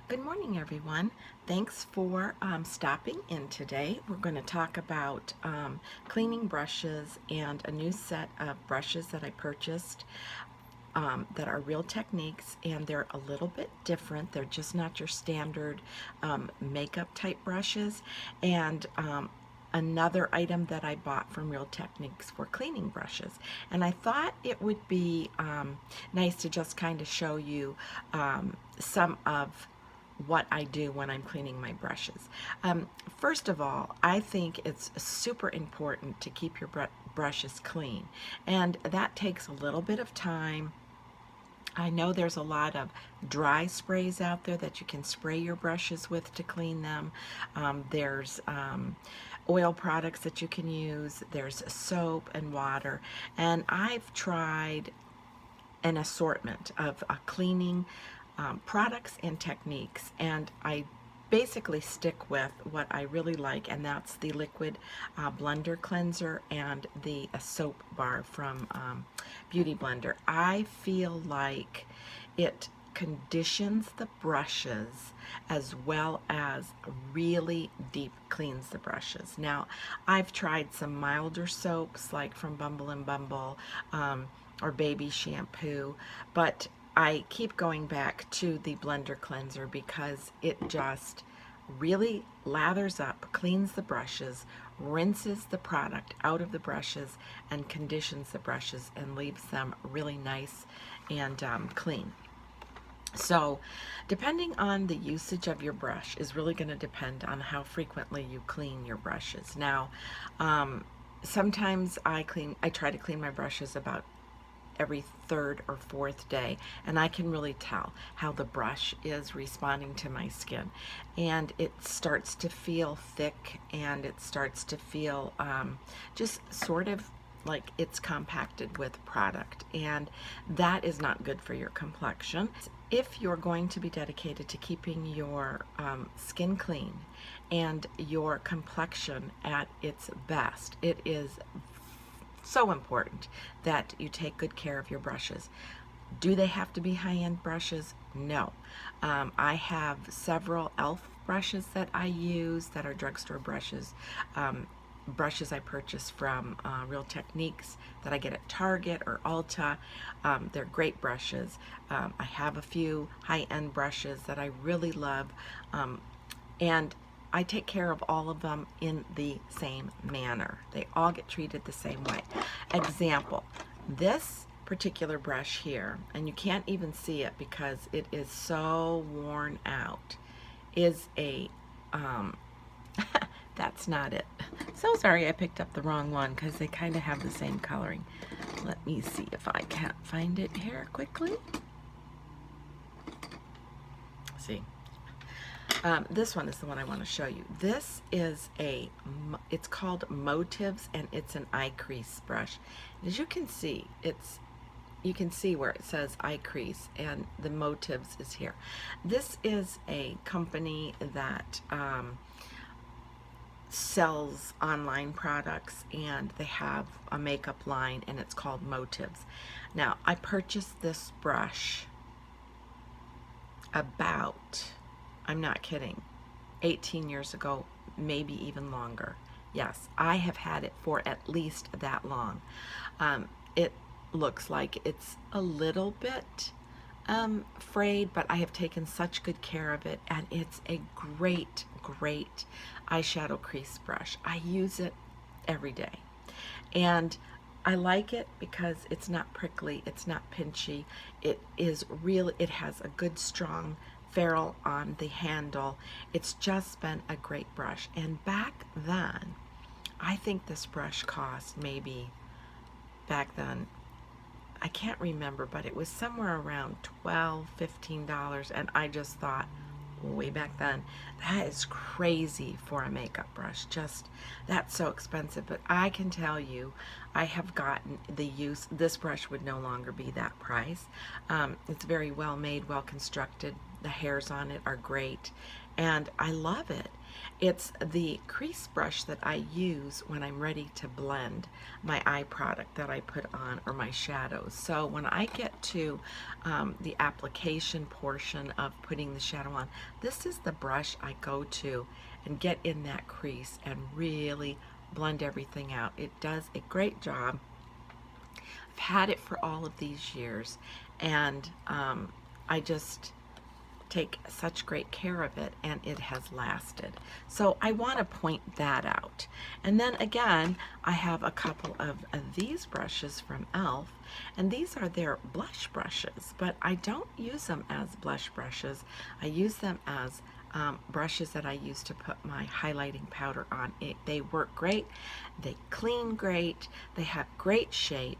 Good morning, everyone. Thanks for stopping in today. We're going to talk about cleaning brushes and a new set of brushes that I purchased that are Real Techniques, and they're a little bit different. They're just not your standard makeup type brushes. And another item that I bought from Real Techniques for cleaning brushes. And I thought it would be nice to just kind of show you some of what I do when I'm cleaning my brushes. First of all, I think it's super important to keep your brushes clean, and that takes a little bit of time. I know there's a lot of dry sprays out there that you can spray your brushes with to clean them. There's oil products that you can use. There's soap and water. And I've tried an assortment of cleaning products and techniques, and I basically stick with what I really like, and that's the liquid blender cleanser and the soap bar from Beauty Blender. I feel like it conditions the brushes as well as really deep cleans the brushes. Now, I've tried some milder soaps like from Bumble and Bumble or Baby Shampoo, but I keep going back to the blender cleanser because it just really lathers up, cleans the brushes, rinses the product out of the brushes, and conditions the brushes and leaves them really nice and clean. So, depending on the usage of your brush is really going to depend on how frequently you clean your brushes. Now, sometimes I try to clean my brushes about every third or fourth day, and I can really tell how the brush is responding to my skin, and it starts to feel thick, and it starts to feel just sort of like it's compacted with product, and that is not good for your complexion. If you're going to be dedicated to keeping your skin clean and your complexion at its best, it is so important that you take good care of your brushes. Do they have to be high-end brushes? No. I have several e.l.f. brushes that I use that are drugstore brushes. Brushes I purchase from Real Techniques that I get at Target or Ulta. They're great brushes. I have a few high-end brushes that I really love, and I take care of all of them in the same manner. They all get treated the same way. Example, this particular brush here, and you can't even see it because it is so worn out, is a, that's not it. So sorry I picked up the wrong one because they kind of have the same coloring. Let me see if I can't find it here quickly. See. This one is the one I want to show you. This is it's called Motives, and it's an eye crease brush. As you can see, you can see where it says eye crease, and the Motives is here. This is a company that sells online products, and they have a makeup line, and it's called Motives. Now, I purchased this brush about, I'm not kidding, 18 years ago, maybe even longer. Yes, I have had it for at least that long. It looks like it's a little bit frayed, but I have taken such good care of it, and it's a great, great eyeshadow crease brush. I use it every day, and I like it because it's not prickly, it's not pinchy. It has a good strong ferrule on the handle. It's just been a great brush. And back then, I think this brush cost maybe, back then, I can't remember, but it was somewhere around $12, $15, and I just thought, way back then, that is crazy for a makeup brush. Just, that's so expensive. But I can tell you, I have gotten the use. This brush would no longer be that price. It's very well made, well constructed, The hairs on it are great, and I love it. It's the crease brush that I use when I'm ready to blend my eye product that I put on, or my shadows. So when I get to the application portion of putting the shadow on, this is the brush I go to and get in that crease and really blend everything out. It does a great job. I've had it for all of these years, and I just take such great care of it, and it has lasted. So I want to point that out. And then again, I have a couple of these brushes from e.l.f., and these are their blush brushes, but I don't use them as blush brushes. I use them as brushes that I use to put my highlighting powder on. They work great, they clean great, they have great shape.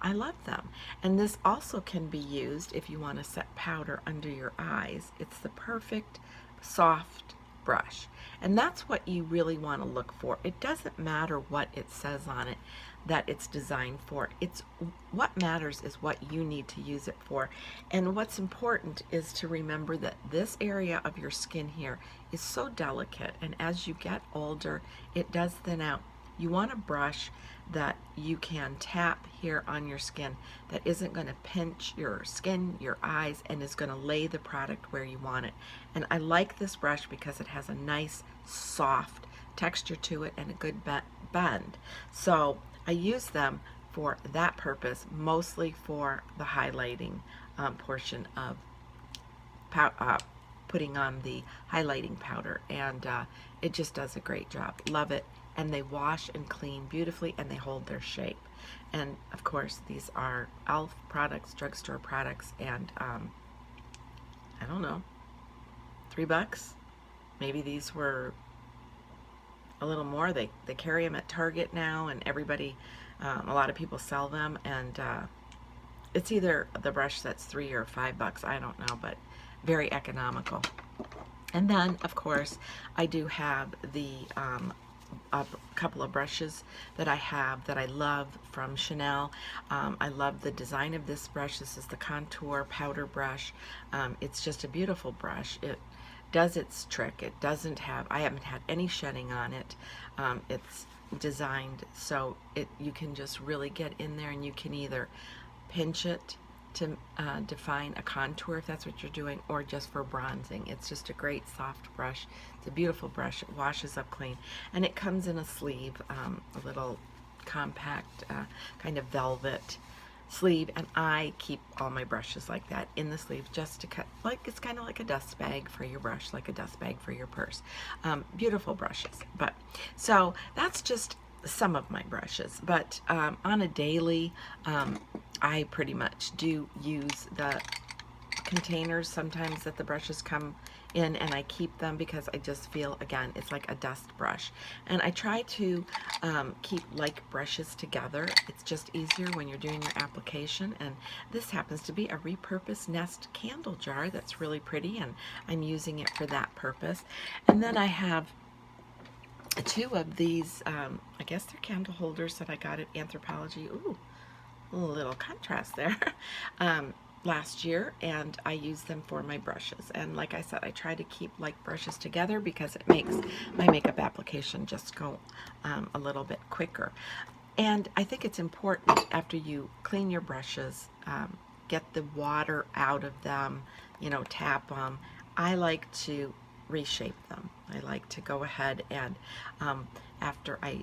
I love them. And this also can be used if you want to set powder under your eyes. It's the perfect soft brush. And that's what you really want to look for. It doesn't matter what it says on it that it's designed for. It's what matters is what you need to use it for. And what's important is to remember that this area of your skin here is so delicate, and as you get older, it does thin out. You want a brush that you can tap here on your skin that isn't going to pinch your skin, your eyes, and is going to lay the product where you want it. And I like this brush because it has a nice soft texture to it and a good bend. So I use them for that purpose, mostly for the highlighting portion of putting on the highlighting powder, and it just does a great job. Love it. And they wash and clean beautifully, and they hold their shape. And of course, these are e.l.f. products, drugstore products, and I don't know, $3. Maybe these were a little more. They carry them at Target now, and everybody, a lot of people sell them, and it's either the brush that's $3 or $5, I don't know, but very economical. And then, of course, I do have the a couple of brushes that I have that I love from Chanel. I love the design of this brush. This is the Contour Powder Brush. It's just a beautiful brush. It does its trick. It doesn't have, I haven't had any shedding on it. It's designed so you can just really get in there, and you can either pinch it to define a contour if that's what you're doing, or just for bronzing. It's just a great soft brush. It's a beautiful brush. It washes up clean, and it comes in a sleeve, a little compact kind of velvet sleeve, and I keep all my brushes like that in the sleeve, just to cut, like it's kind of like a dust bag for your brush, like a dust bag for your purse. Beautiful brushes. But so that's just some of my brushes, but on a daily, I pretty much do use the containers sometimes that the brushes come in, and I keep them because I just feel, again, it's like a dust brush. And I try to keep like brushes together. It's just easier when you're doing your application. And this happens to be a repurposed Nest candle jar that's really pretty, and I'm using it for that purpose. And then I have two of these, I guess they're candle holders that I got at Anthropologie. Ooh, a little contrast there. Last year, and I use them for my brushes. And like I said, I try to keep like brushes together because it makes my makeup application just go a little bit quicker. And I think it's important, after you clean your brushes, get the water out of them, you know, tap them. I like to reshape them. I like to go ahead and after I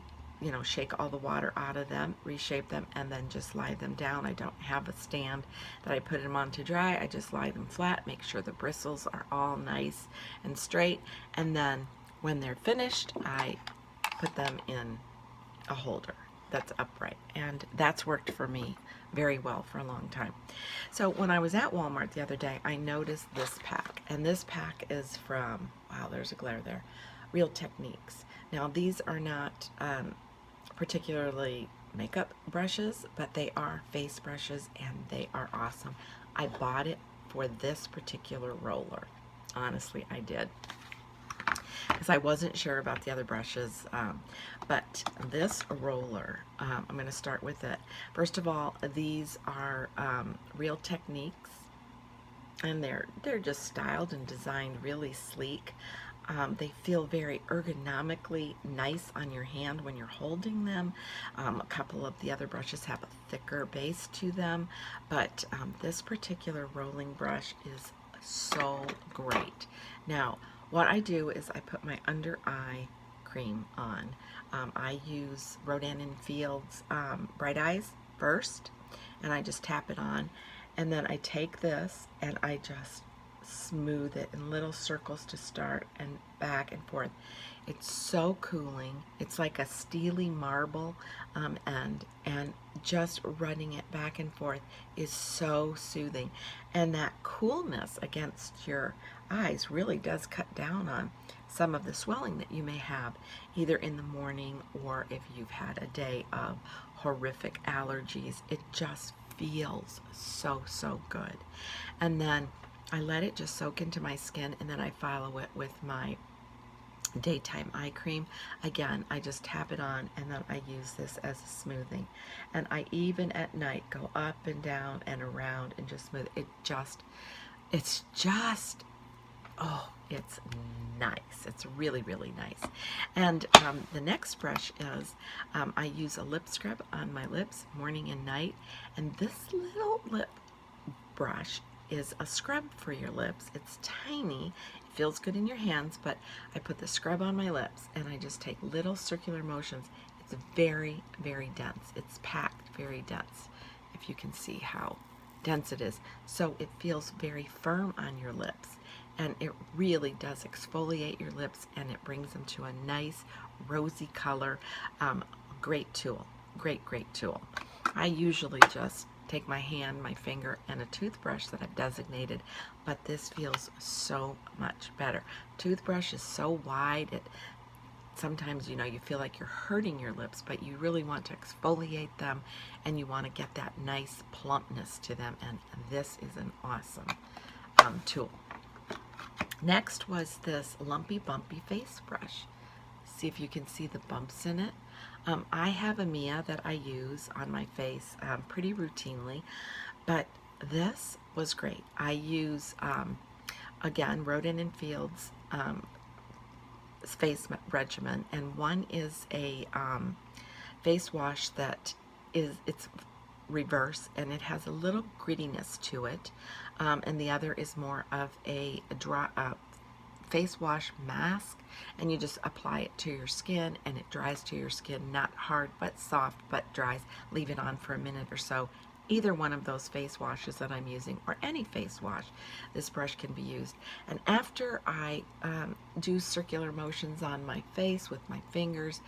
shake all the water out of them, reshape them, and then just lie them down. I don't have a stand that I put them on to dry. I just lie them flat, make sure the bristles are all nice and straight, and then when they're finished, I put them in a holder that's upright, and that's worked for me very well for a long time. So when I was at Walmart the other day, I noticed this pack, and this pack is from, wow, there's a glare there, Real Techniques. Now these are not particularly makeup brushes, but they are face brushes, and they are awesome. I bought it for this particular roller. Honestly, I did, because I wasn't sure about the other brushes, but this roller, I'm going to start with it. First of all, these are Real Techniques, and they're just styled and designed really sleek. They feel very ergonomically nice on your hand when you're holding them. A couple of the other brushes have a thicker base to them, but this particular rolling brush is so great. Now, what I do is I put my under eye cream on. I use Rodan & Fields Bright Eyes first, and I just tap it on, and then I take this and I just smooth it in little circles to start and back and forth. It's so cooling. It's like a steely marble, and just running it back and forth is so soothing. And that coolness against your eyes really does cut down on some of the swelling that you may have either in the morning or if you've had a day of horrific allergies. It just feels so, so good. And then I let it just soak into my skin, and then I follow it with my daytime eye cream. Again, I just tap it on, and then I use this as a smoothing. And I even at night go up and down and around and just smooth it. It's just, oh, it's nice. It's really, really nice. And the next brush is, I use a lip scrub on my lips morning and night. And this little lip brush is a scrub for your lips. It's tiny. It feels good in your hands, but I put the scrub on my lips and I just take little circular motions. It's very, very dense. It's packed, very dense, if you can see how dense it is. So it feels very firm on your lips, and it really does exfoliate your lips, and it brings them to a nice rosy color. Great tool. Great, great tool. I usually just take my hand, my finger, and a toothbrush that I've designated, but this feels so much better. Toothbrush is so wide, sometimes, you know, you feel like you're hurting your lips, but you really want to exfoliate them, and you want to get that nice plumpness to them, and this is an awesome tool. Next was this Lumpy Bumpy face brush. See if you can see the bumps in it. I have a Mia that I use on my face pretty routinely, but this was great. I use, again, Rodan & Fields face regimen, and one is a face wash that it's reverse, and it has a little grittiness to it, and the other is more of a dry face wash mask, and you just apply it to your skin, and it dries to your skin, not hard but soft, but dries. Leave it on for a minute or so. Either one of those face washes that I'm using, or any face wash, this brush can be used. And after I do circular motions on my face with my fingers,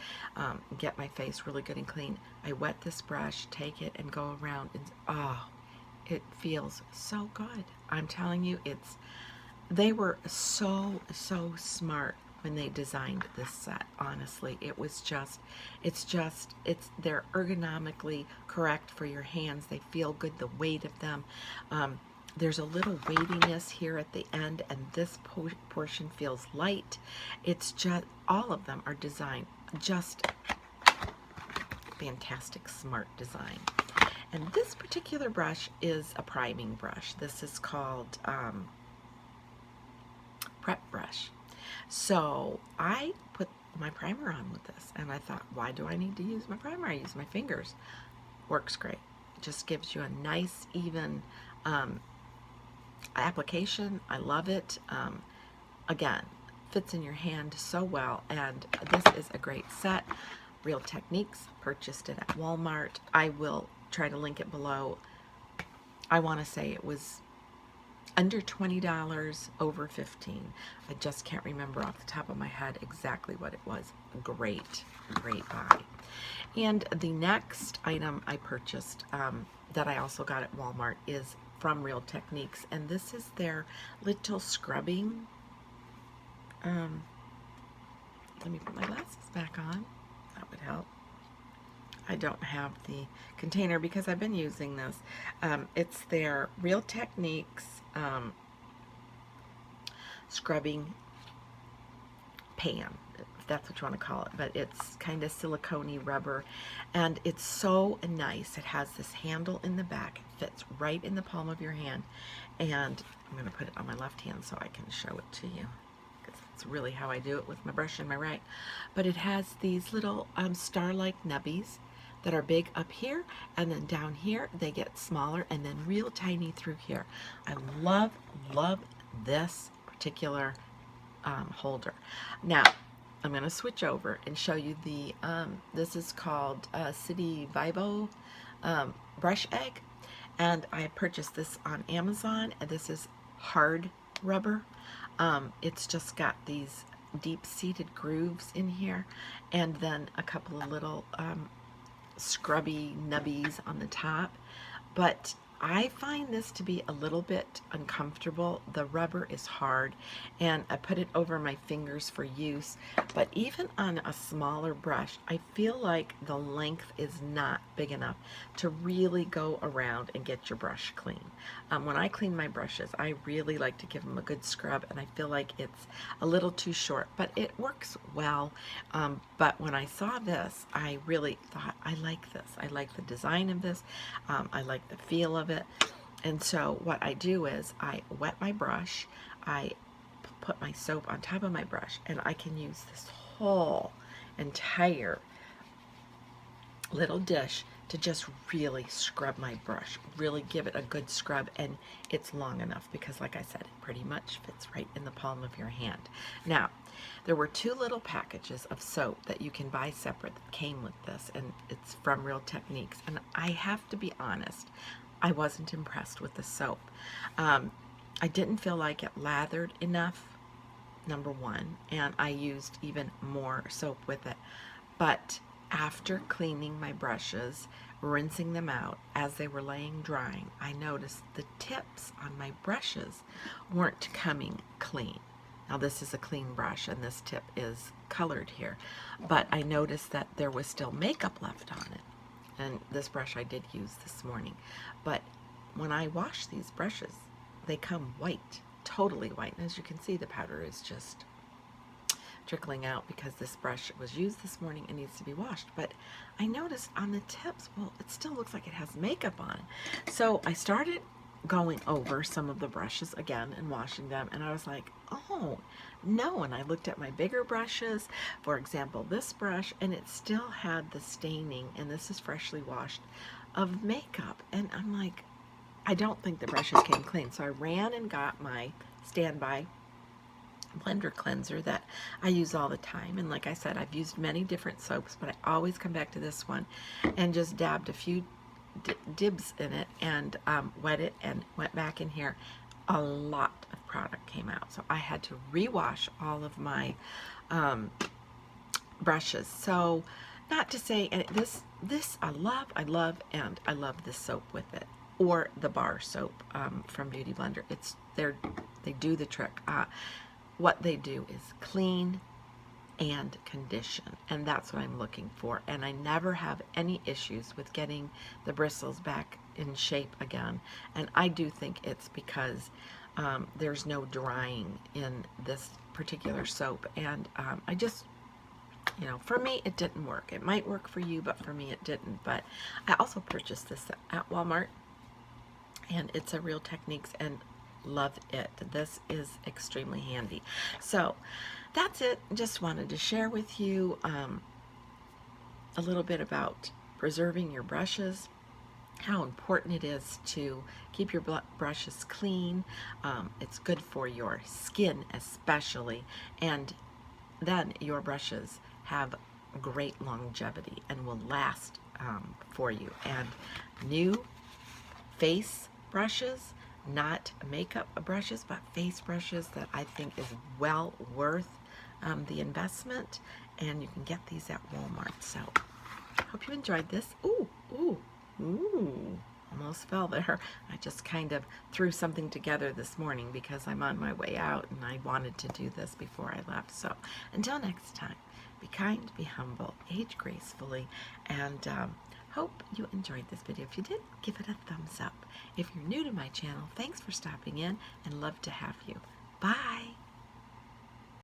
get my face really good and clean, I wet this brush, take it, and go around, and oh, it feels so good. I'm telling you, they were so, so smart when they designed this set. Honestly, they're ergonomically correct for your hands. They feel good, the weight of them. There's a little weightiness here at the end, and this portion feels light. It's just, all of them are designed just fantastic, smart design. And this particular brush is a priming brush. This is called Prep Brush. So I put my primer on with this, and I thought, why do I need to use my primer? I use my fingers. Works great. Just gives you a nice, even application. I love it. Again, fits in your hand so well, and this is a great set. Real Techniques, purchased it at Walmart. I will try to link it below. I want to say it was under $20, over $15. I just can't remember off the top of my head exactly what it was. Great, great buy. And the next item I purchased that I also got at Walmart is from Real Techniques, and this is their little scrubbing. Let me put my glasses back on. That would help. I don't have the container because I've been using this. It's their Real Techniques scrubbing pan, that's what you want to call it, but it's kind of silicone-y rubber, and it's so nice. It has this handle in the back. It fits right in the palm of your hand, and I'm going to put it on my left hand so I can show it to you, because that's really how I do it with my brush in my right. But it has these little star-like nubbies that are big up here, and then down here they get smaller and then real tiny through here. I love this particular holder. Now I'm going to switch over and show you the this is called City Vibo brush egg, and I purchased this on Amazon, and this is hard rubber. It's just got these deep-seated grooves in here, and then a couple of little scrubby nubbies on the top, but I find this to be a little bit uncomfortable. The rubber is hard, and I put it over my fingers for use, but even on a smaller brush, I feel like the length is not big enough to really go around and get your brush clean. When I clean my brushes, I really like to give them a good scrub, and I feel like it's a little too short, but it works well. But when I saw this, I really thought, I like this. I like the design of this. I like the feel of it. And so what I do is I wet my brush, I put my soap on top of my brush, and I can use this whole entire little dish to just really scrub my brush, really give it a good scrub, and it's long enough because, like I said, it pretty much fits right in the palm of your hand. Now, there were 2 little packages of soap that you can buy separate that came with this, and it's from Real Techniques, and I have to be honest, I wasn't impressed with the soap. I didn't feel like it lathered enough, number one, and I used even more soap with it. But after cleaning my brushes, rinsing them out as they were laying drying, I noticed the tips on my brushes weren't coming clean. Now this is a clean brush and this tip is colored here, but I noticed that there was still makeup left on it. And this brush I did use this morning. But when I wash these brushes, they come white, totally white. And as you can see, the powder is just trickling out because this brush was used this morning and needs to be washed. But I noticed on the tips, well, it still looks like it has makeup on it. So I started going over some of the brushes again and washing them, and I was like, oh no. And I looked at my bigger brushes, for example this brush, and it still had the staining, and this is freshly washed, of makeup. And I'm like, I don't think the brushes came clean. So I ran and got my standby blender cleanser that I use all the time, and like I said, I've used many different soaps, but I always come back to this one and just dabbed a few dibs in it and wet it and went back in here. A lot of product came out, so I had to rewash all of my brushes. So not to say, and this I love, and I love this soap with it, or the bar soap from Beauty Blender. They do the trick. What they do is clean and condition, and that's what I'm looking for, and I never have any issues with getting the bristles back in shape again. And I do think it's because there's no drying in this particular soap, and I just, you know, for me it didn't work. It might work for you, but for me it didn't. But I also purchased this at Walmart, and it's a Real Techniques, and love it. This is extremely handy. So that's it. Just wanted to share with you a little bit about preserving your brushes, how important it is to keep your brushes clean. It's good for your skin especially, and then your brushes have great longevity and will last for you. And new face brushes, not makeup brushes, but face brushes, that I think is well worth the investment, and you can get these at Walmart. So hope you enjoyed this. Ooh, almost fell there. I just kind of threw something together this morning because I'm on my way out and I wanted to do this before I left. So until next time, be kind, be humble, age gracefully, and hope you enjoyed this video. If you did, give it a thumbs up. If you're new to my channel, thanks for stopping in, and love to have you. Bye!